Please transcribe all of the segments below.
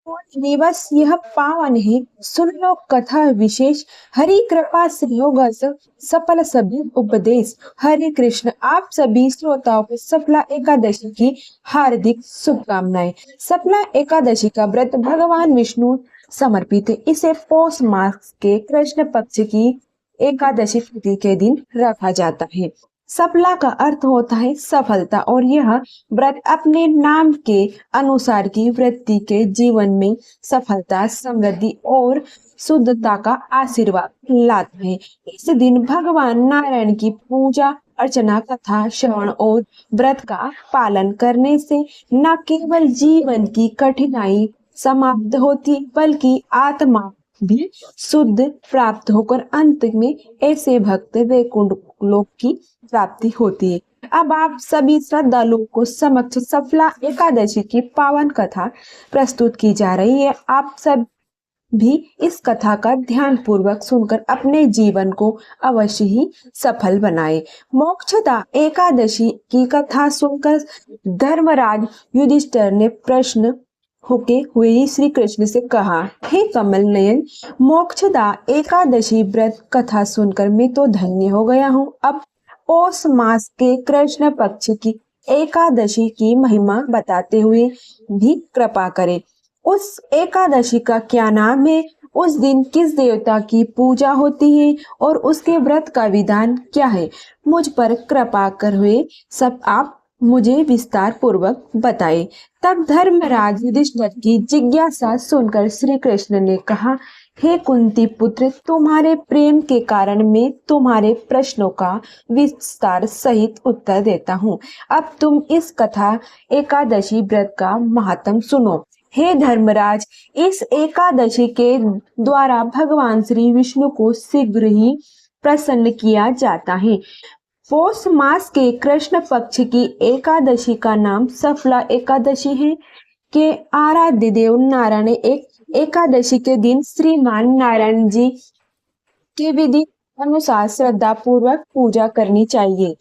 और दिवस यह पावन है, सुन लो कथा विशेष। हरि कृपा संयोग सफल सभी उपदेश। हरे कृष्ण। आप सभी श्रोताओं को सफला एकादशी की हार्दिक शुभकामनाएं। सफला एकादशी का व्रत भगवान विष्णु समर्पित है। इसे पौष मास के कृष्ण पक्ष की एकादशी तिथि के दिन रखा जाता है। सफला का अर्थ होता है सफलता, और यह व्रत अपने नाम के अनुसार की व्यक्ति के जीवन में सफलता, समृद्धि और शुद्धता का आशीर्वाद लाता है। इस दिन भगवान नारायण की पूजा अर्चना, कथा श्रवण और व्रत का पालन करने से न केवल जीवन की कठिनाई समाप्त होती, बल्कि आत्मा भी शुद्ध प्राप्त होकर अंत में ऐसे भक्त वैकुंठ लोक की प्राप्ति होती है। अब आप सभी श्रद्धालुओं को समक्ष सफला एकादशी की पावन कथा प्रस्तुत की जा रही है। आप सब भी इस कथा का ध्यान पूर्वक सुनकर अपने जीवन को अवश्य ही सफल बनाए। मोक्षदा एकादशी की कथा सुनकर धर्मराज युधिष्ठिर ने प्रश्न होके हुए श्री कृष्ण से कहा, हे कमल नयन, मोक्षदा एकादशी व्रत कथा सुनकर मैं तो धन्य हो गया हूँ। अब पौष मास के कृष्ण पक्ष की एकादशी की महिमा बताते हुए भी कृपा करें। उस एकादशी का क्या नाम है, उस दिन किस देवता की पूजा होती है और उसके व्रत का विधान क्या है, मुझ पर कृपा कर हुए सब आप मुझे विस्तार पूर्वक बताए। तब धर्मराज युधिष्ठिर की जिज्ञासा सुनकर श्री कृष्ण ने कहा, हे कुंती पुत्र, तुम्हारे प्रेम के कारण मैं तुम्हारे प्रश्नों का विस्तार सहित उत्तर देता हूँ। अब तुम इस कथा एकादशी व्रत का महात्म सुनो। हे धर्मराज, इस एकादशी के द्वारा भगवान श्री विष्णु को शीघ्र ही प्रसन्न किया जाता है। पौष मास के कृष्ण पक्ष की एकादशी का नाम सफला एकादशी है। के आराध्य देव नारायण एक एकादशी के दिन श्रीमान नारायण जी के विधि अनुसार श्रद्धा पूर्वक पूजा करनी चाहिए।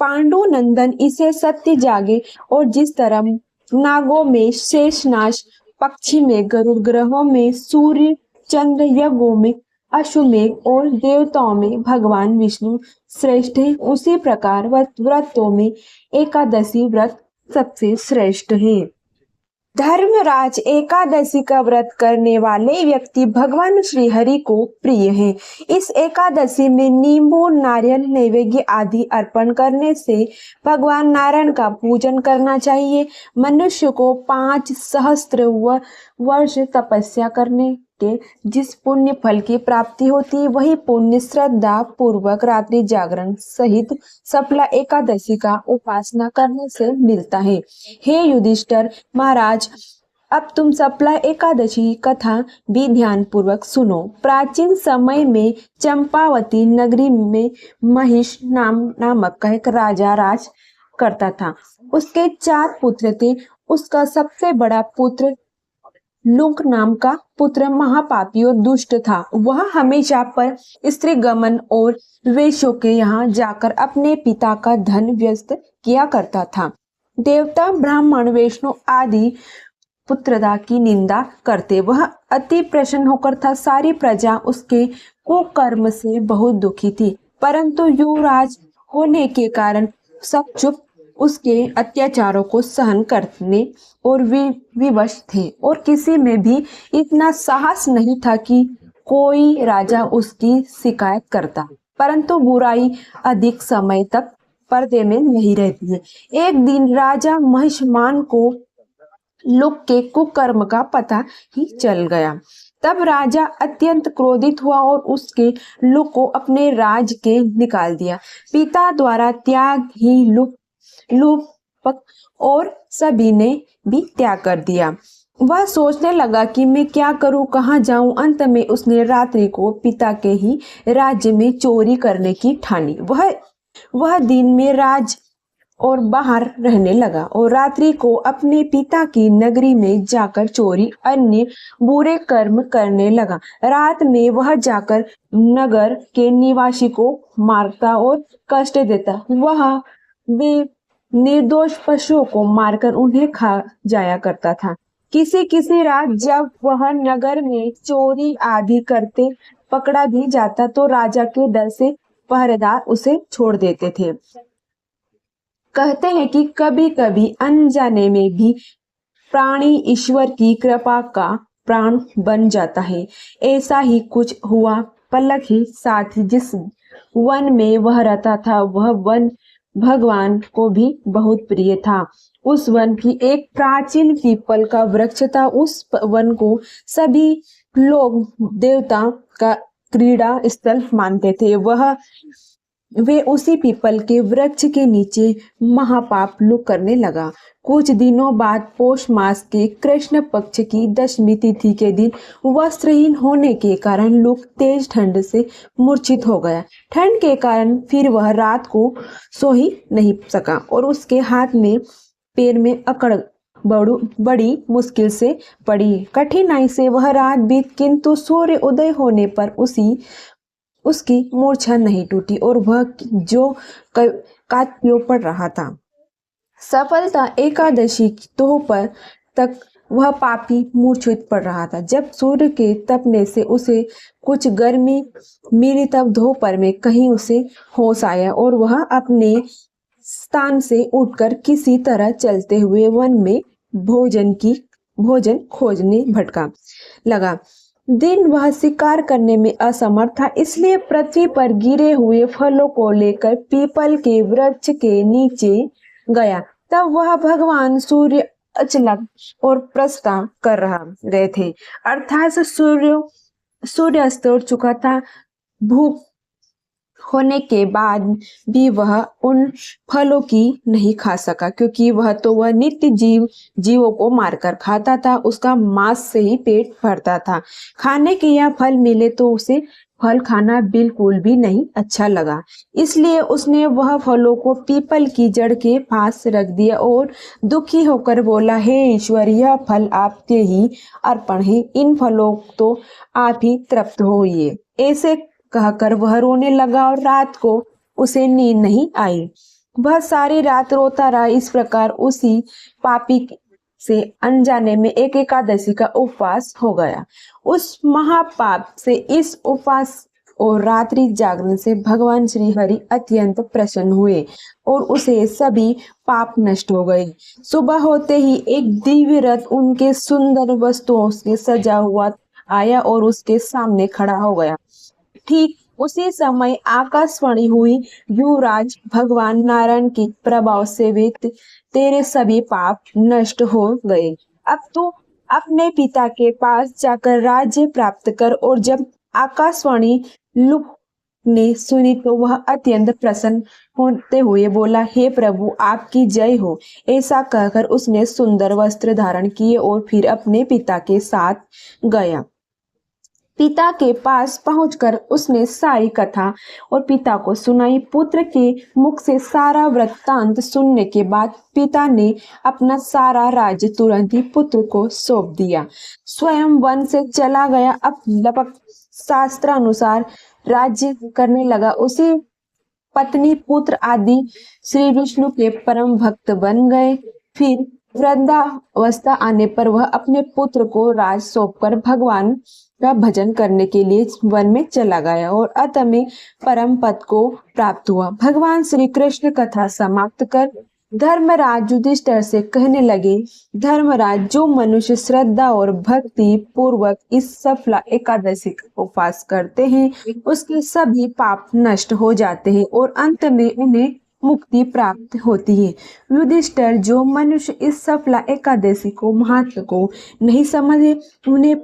पांडु नंदन इसे सत्य जागे, और जिस तरह नागों में शेषनाश, पक्षी में गरुड़, ग्रहों में सूर्य चंद्र, यज्ञों में अश्वमेघ और देवताओं में भगवान विष्णु श्रेष्ठ है, उसी प्रकार व्रतों में एकादशी व्रत सबसे श्रेष्ठ है। धर्मराज, एकादशी का व्रत करने वाले व्यक्ति भगवान श्री हरि को प्रिय हैं। इस एकादशी में नींबू, नारियल, नैवेद्य आदि अर्पण करने से भगवान नारायण का पूजन करना चाहिए। मनुष्य को 5 सहस्त्र वर्ष तपस्या करने के जिस पुण्य फल की प्राप्ति होती है, वही पुण्य श्रद्धा पूर्वक रात्रि जागरण सहित सफला एकादशी का उपासना करने से मिलता है। हे युधिष्ठिर महाराज, अब तुम सफला एकादशी कथा भी ध्यान पूर्वक सुनो। प्राचीन समय में चंपावती नगरी में महिष नामक का एक राजा राज करता था। उसके 4 पुत्र थे। उसका सबसे बड़ा पुत्र लुंक नाम का पुत्र महापापी और दुष्ट था। वह हमेशा पर स्त्री गमन और वेश्यों के यहाँ जाकर अपने पिता का धन व्यस्त किया करता था। देवता, ब्राह्मण, वैष्णव आदि पुत्रदा की निंदा करते। वह अति प्रसन्न होकर था। सारी प्रजा उसके कुकर्म से बहुत दुखी थी, परंतु युवराज होने के कारण सब चुप उसके अत्याचारों को सहन करने और विवश थे, और किसी में भी इतना साहस नहीं था कि कोई राजा उसकी शिकायत करता। परंतु बुराई अधिक समय तक पर्दे में नहीं रहती है। एक दिन राजा महिषमान को लुक के कुकर्म का पता ही चल गया। तब राजा अत्यंत क्रोधित हुआ और उसके लुक को अपने राज के निकाल दिया। पिता द्वारा त्याग ही लुक और सभी ने भी त्याग कर दिया। वह सोचने लगा कि मैं क्या करूं, कहां जाऊं। अंत में उसने रात्रि को पिता के ही राज्य में चोरी करने की ठानी। वह दिन में राज और बाहर रहने लगा और रात्रि को अपने पिता की नगरी में जाकर चोरी अन्य बुरे कर्म करने लगा। रात में वह जाकर नगर के निवासी को मारता और कष्ट देता। वह वे निर्दोष पशुओं को मारकर उन्हें खा जाया करता था। किसी किसी रात जब वह नगर में चोरी आदि करते पकड़ा भी जाता तो राजा के डर से पहरेदार उसे छोड़ देते थे। कहते हैं कि कभी कभी अनजाने में भी प्राणी ईश्वर की कृपा का प्राण बन जाता है। ऐसा ही कुछ हुआ पलक ही साथ ही जिस वन में वह रहता था वह वन भगवान को भी बहुत प्रिय था। उस वन की एक प्राचीन पीपल का वृक्ष था। उस वन को सभी लोग देवता का क्रीड़ा स्थल मानते थे। वे उसी पीपल के वृक्ष के नीचे महापाप लुक करने लगा। कुछ दिनों बाद पौष मास के कृष्ण पक्ष की दशमी तिथि के दिन वस्त्रहीन होने के कारण लुक तेज ठंड से मूर्छित हो गया। ठंड के कारण फिर वह रात को सो ही नहीं सका और उसके हाथ में पैर में अकड़ बड़ी मुश्किल से पड़ी। कठिनाई से वह रात बीत, किंतु सूर्य उदय होने पर उसकी मूर्छा नहीं टूटी और वह जो कात्यों पड़ रहा था। सफलता एकादशी की दोपहर तक वह पापी मूर्छित पड़ रहा था। जब सूर्य के तपने से उसे कुछ गर्मी मिली तब दोपहर में कहीं उसे होश आया और वह अपने स्थान से उठकर किसी तरह चलते हुए वन में भोजन खोजने भटका लगा। दिन वह शिकार करने में असमर्थ था, इसलिए पृथ्वी पर गिरे हुए फलों को लेकर पीपल के वृक्ष के नीचे गया। तब वह भगवान सूर्य अचलक और प्रस्था कर गए थे, अर्थात सूर्यास्त हो चुका था। भूख होने के बाद भी वह उन फलों की नहीं खा सका, क्योंकि वह नित्य जीवों को मारकर खाता था। उसका मांस से ही पेट भरता था। खाने के यह फल मिले तो उसे फल खाना बिल्कुल भी नहीं अच्छा लगा, इसलिए उसने वह फलों को पीपल की जड़ के पास रख दिया और दुखी होकर बोला, हे ईश्वर, यह फल आपके ही अर्पण है, इन फलों तो आप ही तृप्त होइए। ऐसे कहकर वह रोने लगा और रात को उसे नींद नहीं आई। वह सारी रात रोता रहा। इस प्रकार उसी पापी से अनजाने में एक एकादशी का उपवास हो गया। उस महापाप से इस उपवास और रात्रि जागरण से भगवान श्री हरि अत्यंत प्रसन्न हुए और उसे सभी पाप नष्ट हो गए। सुबह होते ही एक दिव्य रथ उनके सुंदर वस्तुओं से सजा हुआ आया और उसके सामने खड़ा हो गया। ठीक उसी समय आकाशवाणी हुई, युवराज भगवान नारायण के प्रभाव से वे तेरे सभी पाप नष्ट हो गए। अब तू अपने पिता के पास जाकर राज्य प्राप्त कर। और जब आकाशवाणी लुक ने सुनी तो वह अत्यंत प्रसन्न होते हुए बोला, हे प्रभु, आपकी जय हो। ऐसा कहकर उसने सुंदर वस्त्र धारण किए और फिर अपने पिता के साथ गया। पिता के पास पहुंचकर उसने सारी कथा और पिता को सुनाई। पुत्र के मुख से सारा वृत्तांत सुनने के बाद पिता ने अपना सारा राज्य तुरंत ही पुत्र को सौंप दिया। स्वयं वन से चला गया। अब लगभग शास्त्र अनुसार राज्य करने लगा। उसी पत्नी पुत्र आदि श्री विष्णु के परम भक्त बन गए। फिर वृद्धावस्था आने पर वह अपने पुत्र को राज सौंपकर भगवान का भजन करने के लिए वन में चला गया और अंत में परम पद को प्राप्त हुआ। भगवान श्री कृष्ण कथा समाप्त कर धर्मराज युधिष्ठिर से कहने लगे, धर्मराज, जो मनुष्य श्रद्धा और भक्ति पूर्वक इस सफला एकादशी का उपवास करते हैं उसके सभी पाप नष्ट हो जाते हैं और अंत में उन्हें मुक्ति प्राप्त होती है। युधिष्ठिर, जो मनुष्य इस सफला एकादशी को महत्व को नहीं समझे उन्हें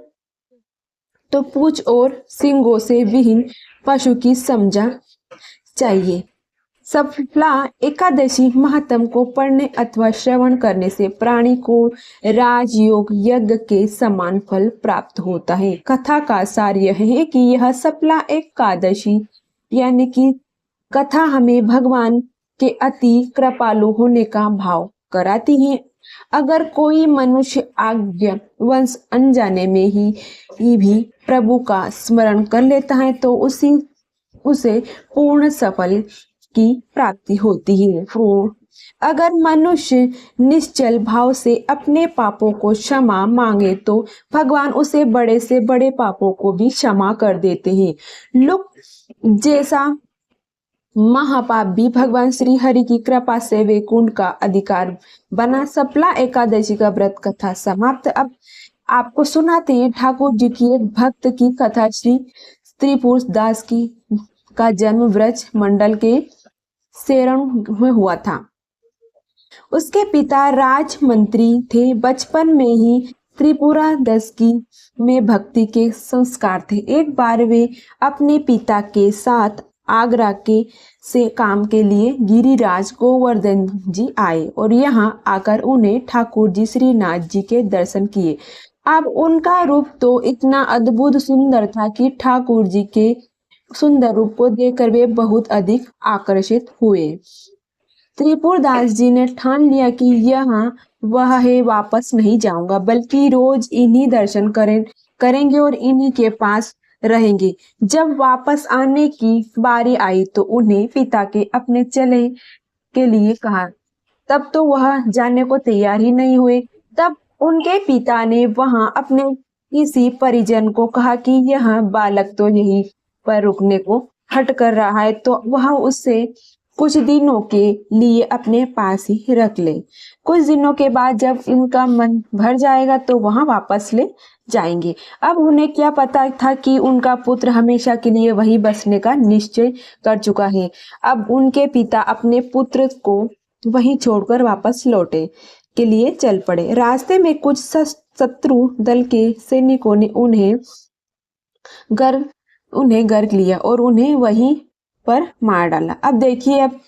तो पूंछ और सींगों से विहीन पशु की समझा चाहिए। सफला एकादशी महात्म को पढ़ने अथवा श्रवण करने से प्राणी को राजयोग यज्ञ के समान फल प्राप्त होता है। कथा का सार यह है कि यह सफला एकादशी यानी कि कथा हमें भगवान के अति कृपालु होने का भाव कराती है। अगर कोई मनुष्य आज्ञा वंश अनजाने में ही भी प्रभु का स्मरण कर लेता है तो उसे पूर्ण सफल की प्राप्ति होती है। अगर मनुष्य निश्चल भाव से अपने पापों को क्षमा मांगे तो भगवान उसे बड़े से बड़े पापों को भी क्षमा कर देते हैं। लुक जैसा महापाप भी भगवान श्री हरि की कृपा से वैकुंठ का अधिकार बना। सफला एकादशी का व्रत कथा समाप्त। अब आपको सुनाते हैं ठाकुर जी की एक भक्त की कथा। श्री त्रिपुर दास की का जन्म ब्रज मंडल के सेरण में हुआ था। उसके पिता राजमंत्री थे। बचपन में ही त्रिपुरा दस की में भक्ति के संस्कार थे। एक बार वे अपने पिता के साथ आगरा के से काम के लिए गिरिराज गोवर्धन जी आए और यहाँ आकर उन्हें ठाकुर जी श्रीनाथ जी के दर्शन किए। अब उनका रूप तो इतना अद्भुत सुंदर था कि ठाकुर जी के सुंदर रूप को देखकर वे बहुत अधिक आकर्षित हुए। त्रिपुरदास जी ने ठान लिया कि यहाँ वह है वापस नहीं जाऊंगा, बल्कि रोज इन्हीं दर्शन करेंगे और इन्हीं के पास रहेंगे। जब वापस आने की बारी आई तो उन्हें पिता के अपने चले के लिए कहा। तब तो वह जाने को तैयार ही नहीं हुए। तब उनके पिता ने वहां अपने किसी परिजन को कहा कि यह बालक तो यहीं पर रुकने को हट कर रहा है, तो वह उससे कुछ दिनों के लिए अपने पास ही रख ले। कुछ दिनों के बाद जब इनका मन भर जाएगा तो वहां वापस ले जाएंगे। अब उन्हें क्या पता था कि उनका पुत्र हमेशा के लिए वहीं बसने का निश्चय कर चुका है। अब उनके पिता अपने पुत्र को वहीं छोड़कर वापस लौटे के लिए चल पड़े। रास्ते में कुछ शत्रु दल के सैनिकों ने उन्हें गर्क लिया और उन्हें वहीं पर मार डाला। अब देखिए, अब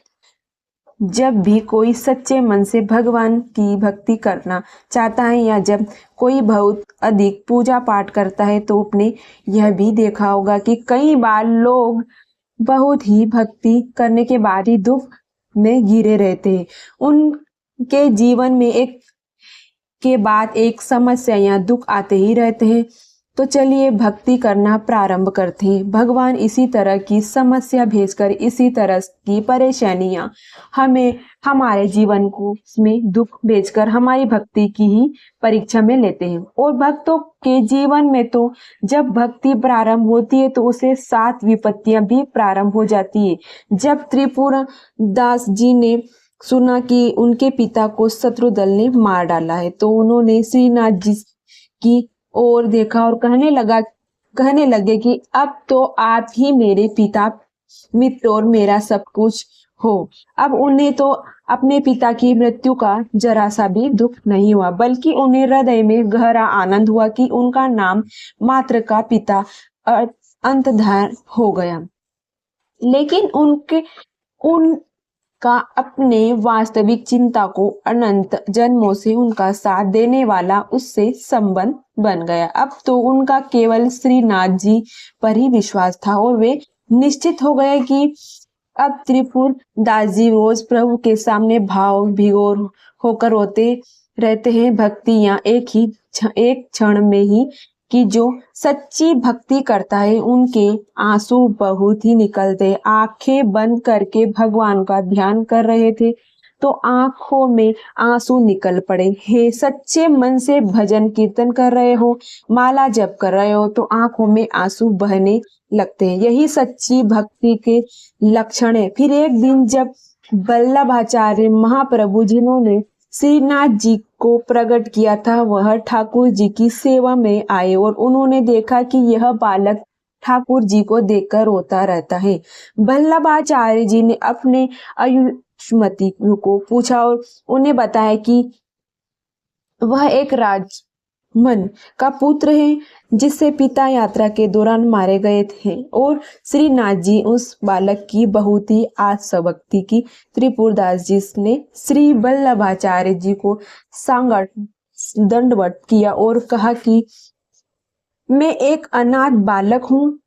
जब भी कोई सच्चे मन से भगवान की भक्ति करना चाहता है या जब कोई बहुत अधिक पूजा पाठ करता है तो आपने यह भी देखा होगा कि कई बार लोग बहुत ही भक्ति करने के बाद ही दुख में घिरे रहते हैं। उनके जीवन में एक के बाद एक समस्या या दुख आते ही रहते हैं। तो चलिए भक्ति करना प्रारंभ करते हैं। भगवान इसी तरह की समस्या भेजकर, इसी तरह की परेशानियां हमें हमारे जीवन को में दुख भेजकर हमारी भक्ति की ही परीक्षा में लेते हैं। और भक्तों के जीवन में तो जब भक्ति प्रारंभ होती है तो उसे 7 विपत्तियां भी प्रारंभ हो जाती है। जब त्रिपुरा दास जी ने सुना कि उनके पिता को शत्रु दल ने मार डाला है तो उन्होंने श्रीनाथ जी की और देखा और कहने लगे कि अब तो आप ही मेरे पिता, मित्र और मेरा सब कुछ हो। अब उन्हें तो अपने पिता की मृत्यु का जरा सा भी दुख नहीं हुआ, बल्कि उन्हें हृदय में गहरा आनंद हुआ कि उनका नाम मात्र का पिता अंतर्धान हो गया। लेकिन उनका अपने वास्तविक चिंता को अनंत जन्मों से उनका साथ देने वाला उससे संबंध बन गया। अब तो उनका केवल श्रीनाथ जी पर ही विश्वास था और वे निश्चित हो गए कि अब त्रिपुर दास जी रोज प्रभु के सामने भाव विभोर होकर रोते रहते हैं। भक्तियां एक क्षण में ही कि जो सच्ची भक्ति करता है उनके आंसू बहुत ही निकलते। आंखें बंद करके भगवान का ध्यान कर रहे थे तो आंखों में आंसू निकल पड़े। हे सच्चे मन से भजन कीर्तन कर रहे हो, माला जप कर रहे हो तो आंखों में आंसू बहने लगते हैं। यही सच्ची भक्ति के लक्षण है। फिर एक दिन जब वल्लभाचार्य महाप्रभु जिन्होंने श्रीनाथ जी को प्रकट किया था वह ठाकुर जी की सेवा में आए और उन्होंने देखा कि यह बालक ठाकुर जी को देखकर रोता रहता है। वल्लभाचार्य जी ने अपने आयुष्मती को पूछा और उन्हें बताया कि वह एक राजमन का पुत्र है जिससे पिता यात्रा के दौरान मारे गए थे और श्रीनाथ जी उस बालक की बहुत ही आसक्ति की। त्रिपुरदास जी ने श्री वल्लभाचार्य जी को दंडवत किया और कहा कि मैं एक अनाथ बालक हूँ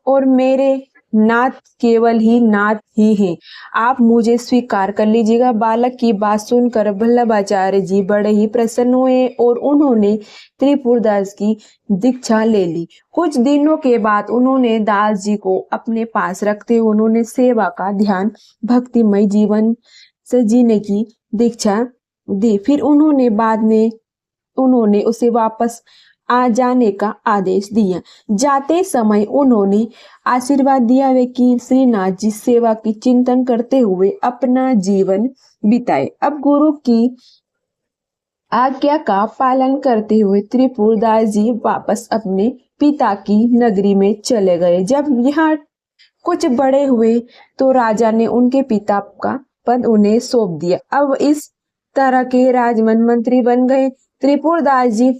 और मेरे नाथ केवल ही नाथ ही है, आप मुझे स्वीकार कर लीजिएगा। बालक की बात सुनकर वल्लभाचार्य जी बड़े ही प्रसन्न हुए और उन्होंने त्रिपुरदास की दीक्षा ले ली। कुछ दिनों के बाद उन्होंने दास जी को अपने पास रखते उन्होंने सेवा का ध्यान भक्तिमय जीवन से जीने की दीक्षा दी। फिर उन्होंने उसे वापस आ जाने का आदेश दिया। जाते समय उन्होंने आशीर्वाद दिया वे कि श्रीनाथ जी सेवा की चिंतन करते हुए अपना जीवन बिताए। अब गुरु की आज्ञा का पालन करते हुए त्रिपुरदास जी वापस अपने पिता की नगरी में चले गए। जब यहाँ कुछ बड़े हुए तो राजा ने उनके पिता का पद उन्हें सौंप दिया। अब इस तरह के राजमन मंत्री बन गए। त्रिपुरदास जी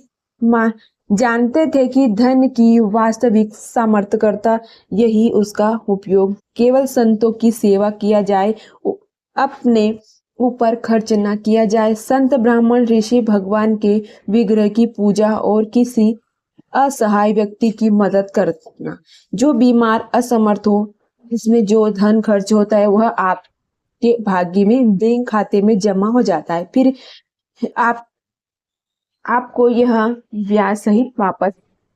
जानते थे कि धन की वास्तविक सामर्थ्यकर्ता यही उसका उपयोग केवल संतों की सेवा किया जाए, अपने ऊपर खर्च न किया जाए। संत ब्राह्मण ऋषि भगवान के विग्रह की पूजा और किसी असहाय व्यक्ति की मदद करना, जो बीमार असमर्थ हो, इसमें जो धन खर्च होता है वह आपके भाग्य में बैंक खाते में जमा हो जाता है। फिर आपको यह ब्याज सहित वापस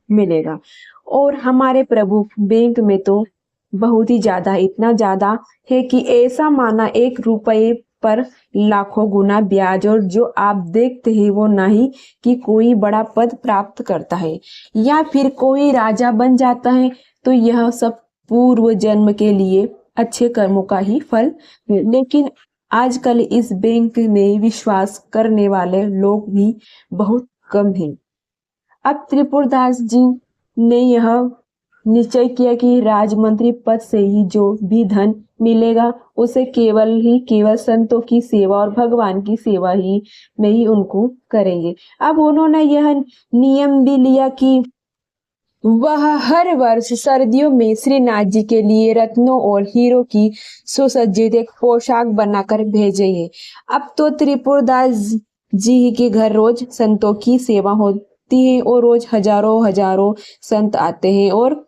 मिलेगा। और हमारे प्रभु बैंक में तो बहुत ही ज्यादा, इतना ज्यादा है कि ऐसा माना 1 रुपये पर लाखों गुना ब्याज, और जो आप देखते हैं वो नहीं कि कोई बड़ा पद प्राप्त करता है या फिर कोई राजा बन जाता है, तो यह सब पूर्व जन्म के लिए अच्छे कर्मों का ही फल है। लेकिन आजकल इस बैंक में विश्वास करने वाले लोग भी बहुत कम हैं। अब त्रिपुरदास जी ने यह निश्चय किया कि राजमंत्री पद से ही जो भी धन मिलेगा उसे केवल संतों की सेवा और भगवान की सेवा ही में ही उनको करेंगे। अब उन्होंने यह नियम भी लिया कि वह हर वर्ष सर्दियों में श्रीनाथ जी के लिए रत्नों और हीरो की सुसज्जित एक पोशाक बनाकर भेजेंगे। अब तो त्रिपुरदास जी के घर रोज संतों की सेवा होती है और रोज हजारों संत आते हैं और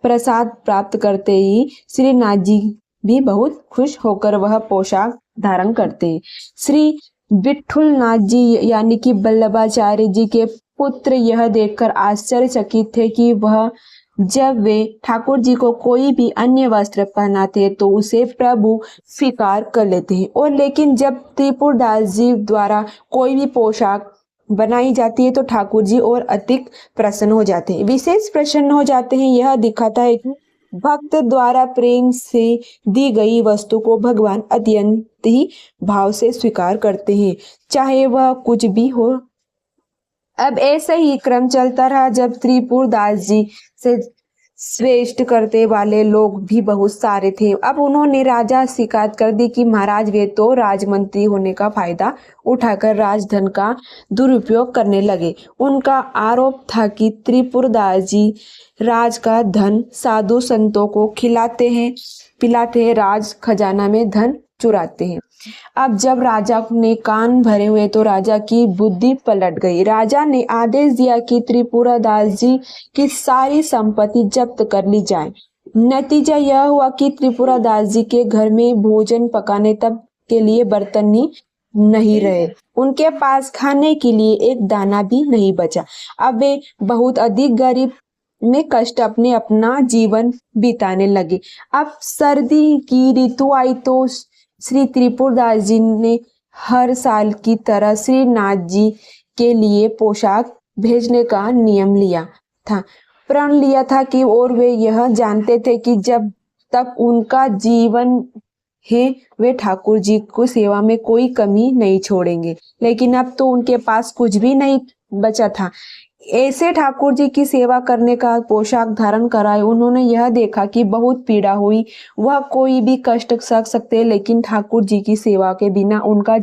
प्रसाद प्राप्त करते ही श्रीनाथ जी भी बहुत खुश होकर वह पोशाक धारण करते हैं। श्री विठुलनाथ जी यानी कि वल्लभाचार्य जी के पुत्र यह देखकर आश्चर्यचकित थे कि वह जब वे ठाकुर जी को कोई भी अन्य वस्त्र पहनाते तो उसे प्रभु स्वीकार कर लेते हैं, और लेकिन जब त्रिपुरदास जी द्वारा कोई भी पोशाक बनाई जाती है तो ठाकुर जी और अधिक प्रसन्न हो जाते हैं, विशेष प्रसन्न हो जाते हैं। यह दिखाता है कि भक्त द्वारा प्रेम से दी गई वस्तु को भगवान अत्यंत ही भाव से स्वीकार करते हैं, चाहे वह कुछ भी हो। अब ऐसा ही क्रम चलता रहा। जब त्रिपुरदास जी से श्रेष्ठ करते वाले लोग भी बहुत सारे थे। अब उन्होंने राजा शिकायत कर दी कि महाराज वे तो राजमंत्री होने का फायदा उठाकर राजधन का दुरुपयोग करने लगे। उनका आरोप था कि त्रिपुरदास जी राज का धन साधु संतों को खिलाते हैं, पिलाते हैं, राज खजाना में धन चुराते हैं। अब जब राजा ने कान भरे हुए तो राजा की बुद्धि पलट गई। राजा ने आदेश दिया कि त्रिपुरदास जी की सारी संपत्ति जब्त कर ली जाए। नतीजा यह हुआ कि त्रिपुरदास जी के घर में भोजन पकाने तक के लिए बर्तन ही नहीं रहे, उनके पास खाने के लिए एक दाना भी नहीं बचा। अब वे बहुत अधिक गरीब में कष्ट अपना जीवन बिताने लगे। अब सर्दी की ऋतु आई तो श्री त्रिपुरदास जी ने हर साल की तरह श्रीनाथ जी के लिए पोशाक भेजने का नियम लिया था, प्रण लिया था कि, और वे यह जानते थे कि जब तक उनका जीवन है वे ठाकुर जी को सेवा में कोई कमी नहीं छोड़ेंगे। लेकिन अब तो उनके पास कुछ भी नहीं बचा था। ऐसे ठाकुर जी की सेवा करने का पोशाक धारण कराए। उन्होंने यह देखा कि बहुत पीड़ा हुई, वह कोई भी कष्ट सह सकते, लेकिन ठाकुर जी की सेवा के बिना उनका